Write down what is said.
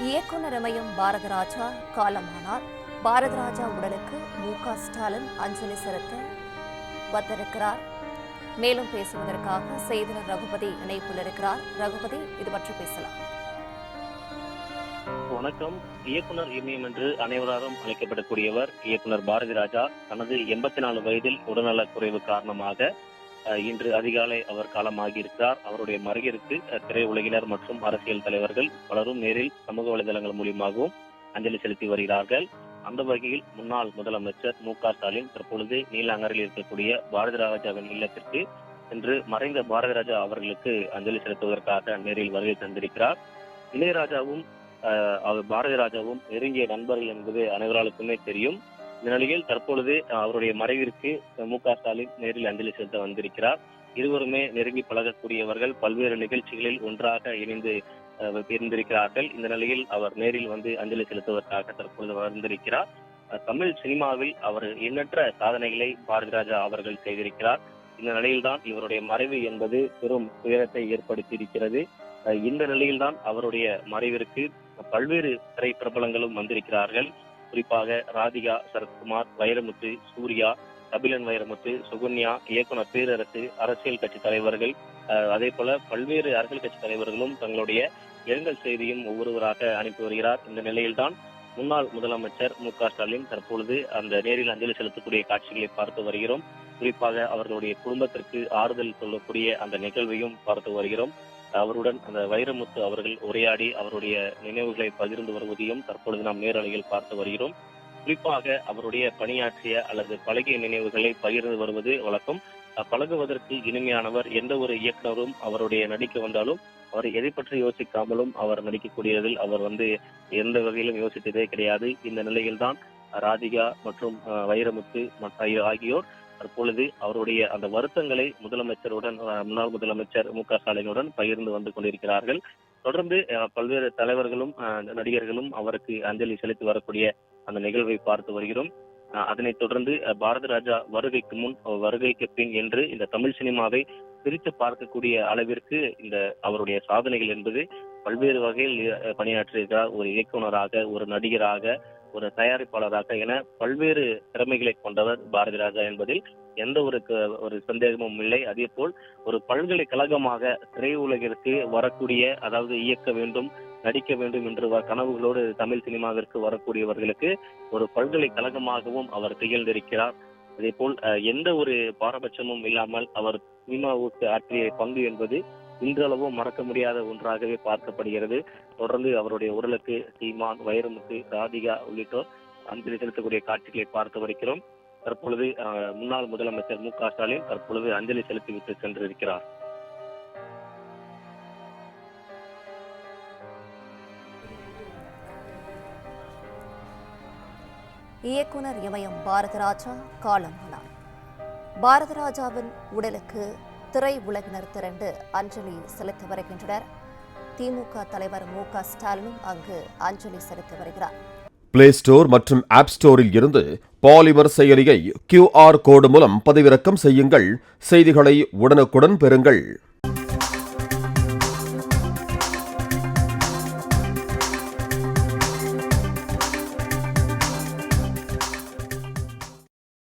இயக்குனர் இமயம் பாரதிராஜா காலமானார். பாரதிராஜா உடலுக்கு மு.க. ஸ்டாலின் அஞ்சலி செலுத்த வந்திருக்கிறார். மேலும் பேசுவதற்காக செய்தியாளர் ரகுபதி இணைப்பில் இருக்கிறார். ரகுபதி, இது பற்றி பேசலாம். வணக்கம். இயக்குனர் இமயம் என்று அனைவராலும் அழைக்கப்படக்கூடியவர் இயக்குனர் பாரதிராஜா தனது 84 வயதில் உடல்நலக் குறைவு காரணமாக இன்று அதிகாலை அவர் காலமாகியிருக்கிறார். அவருடைய மறைவிற்கு திரையுலகினர் மற்றும் அரசியல் தலைவர்கள் பலரும் நேரில் சமூக வலைதளங்கள் மூலியமாகவும் அஞ்சலி செலுத்தி வருகிறார்கள். அந்த வகையில் முன்னாள் முதலமைச்சர் மு.க. ஸ்டாலின் தற்பொழுது நீலாங்கரில் இருக்கக்கூடிய பாரதிராஜாவின் இல்லத்திற்கு சென்று மறைந்த பாரதிராஜா அவர்களுக்கு அஞ்சலி செலுத்துவதற்காக நேரில் வருகை தந்திருக்கிறார். இளையராஜாவும் பாரதிராஜாவும் நெருங்கிய நண்பர்கள் என்பது அனைவராலுக்குமே தெரியும். இந்த நிலையில் தற்பொழுது அவருடைய மறைவிற்கு மு.க. ஸ்டாலின் நேரில் அஞ்சலி செலுத்த வந்திருக்கிறார். இருவருமே நெருங்கி பழகக்கூடியவர்கள், பல்வேறு நிகழ்ச்சிகளில் ஒன்றாக இணைந்து இருந்திருக்கிறார்கள். இந்த நிலையில் அவர் நேரில் வந்து அஞ்சலி செலுத்துவதற்காக தற்பொழுது வந்திருக்கிறார். தமிழ் சினிமாவில் அவர் எண்ணற்ற சாதனைகளை பாரதிராஜா அவர்கள் செய்திருக்கிறார். இந்த நிலையில்தான் இவருடைய மறைவு என்பது பெரும் துயரத்தை ஏற்படுத்தியிருக்கிறது. இந்த நிலையில்தான் அவருடைய மறைவிற்கு பல்வேறு திரை பிரபலங்களும் வந்திருக்கிறார்கள். குறிப்பாக ராதிகா, சரத்குமார், வைரமுத்து, சூர்யா, கபிலன் வைரமுத்து, சுகன்யா, இயக்குனர் பேரரசு, அரசியல் கட்சி தலைவர்கள், அதே போல பல்வேறு அரசியல் கட்சி தலைவர்களும் தங்களுடைய இரங்கல் செய்தியும் ஒவ்வொருவராக அனுப்பி வருகிறார். இந்த நிலையில்தான் முன்னாள் முதலமைச்சர் மு.க. ஸ்டாலின் தற்பொழுது அந்த நேரில் அஞ்சலி செலுத்தக்கூடிய காட்சிகளை பார்த்து வருகிறோம். குறிப்பாக அவர்களுடைய குடும்பத்திற்கு ஆறுதல் சொல்லக்கூடிய அந்த நிகழ்வையும் பார்த்து வருகிறோம். அவருடன் அந்த வைரமுத்து அவர்கள் உரையாடி அவருடைய நினைவுகளை பகிர்ந்து வருவதையும் தற்பொழுது நாம் நேரலையில் பார்த்து வருகிறோம். குறிப்பாக அவருடைய பணியாற்றிய அல்லது பழகிய நினைவுகளை பகிர்ந்து வருவது வழக்கம். பழகுவதற்கு இனிமையானவர். எந்த ஒரு இயக்குனரும் அவருடைய நடிக்க வந்தாலும் அவர் எதை பற்றி யோசிக்காமலும் அவர் நடிக்கக்கூடியதில் அவர் எந்த வகையிலும் யோசித்ததே கிடையாது. இந்த நிலையில்தான் ராதிகா மற்றும் வைரமுத்து ஆகியோர் தற்பொழுது அவருடைய அந்த வருத்தங்களை முதலமைச்சருடன், முன்னாள் முதலமைச்சர் மு.க. ஸ்டாலினுடன் பகிர்ந்து வந்து கொண்டிருக்கிறார்கள். தொடர்ந்து பல்வேறு தலைவர்களும் நடிகர்களும் அவருக்கு அஞ்சலி செலுத்தி வரக்கூடிய அந்த நிகழ்வை பார்த்து வருகிறோம். அதனைத் தொடர்ந்து பாரதிராஜா வருகைக்கு முன், வருகைக்கு பின் என்று இந்த தமிழ் சினிமாவை பிரித்து பார்க்கக்கூடிய அளவிற்கு இந்த அவருடைய சாதனைகள் என்பது பல்வேறு வகையில் பணியாற்றியிருக்கிறார். ஒரு இயக்குனராக, ஒரு நடிகராக, ஒரு தயாரிப்பாளராக என பல்வேறு திறமைகளை கொண்டவர் பாரதிராஜா என்பதில் எந்த ஒரு சந்தேகமும் இல்லை. அதே போல் ஒரு பல்கலைக்கழகமாக திரையுலகிற்கு வரக்கூடிய, அதாவது இயக்க வேண்டும், நடிக்க வேண்டும் என்று கனவுகளோடு தமிழ் சினிமாவிற்கு வரக்கூடியவர்களுக்கு ஒரு பல்கலைக்கழகமாகவும் அவர் திகழ்ந்திருக்கிறார். அதே போல் எந்த ஒரு பாரபட்சமும் இல்லாமல் அவர் சினிமாவுக்கு ஆற்றிய பங்கு என்பது இன்றளவும் மறக்க முடியாத ஒன்றாகவே பார்க்கப்படுகிறது. தொடர்ந்து அவருடைய உடலுக்கு சீமான், வைரமுத்து, ராதிகா உள்ளிட்டோர் அஞ்சலி செலுத்தக்கூடிய காட்சிகளை பார்த்து வருகிறோம். தற்பொழுது முன்னாள் முதலமைச்சர் மு.க. ஸ்டாலின் தற்பொழுது அஞ்சலி செலுத்திவிட்டு சென்றிருக்கிறார். இயக்குனர் இமயம் பாரதிராஜா காலமானார். பாரதிராஜாவின் உடலுக்கு திரை உலகினர் திரண்டு அஞ்சலி செலுத்தி வருகின்றனர். திமுக தலைவர் மு.க. ஸ்டாலினும் அங்கு அஞ்சலி செலுத்தி வருகிறார். பிளே ஸ்டோர் மற்றும் ஆப் ஸ்டோரில் இருந்து பாலிமர் செயலியை QR கோடு மூலம் பதிவிறக்கம் செய்யுங்கள். செய்திகளை உடனுக்குடன் பெறுங்கள்.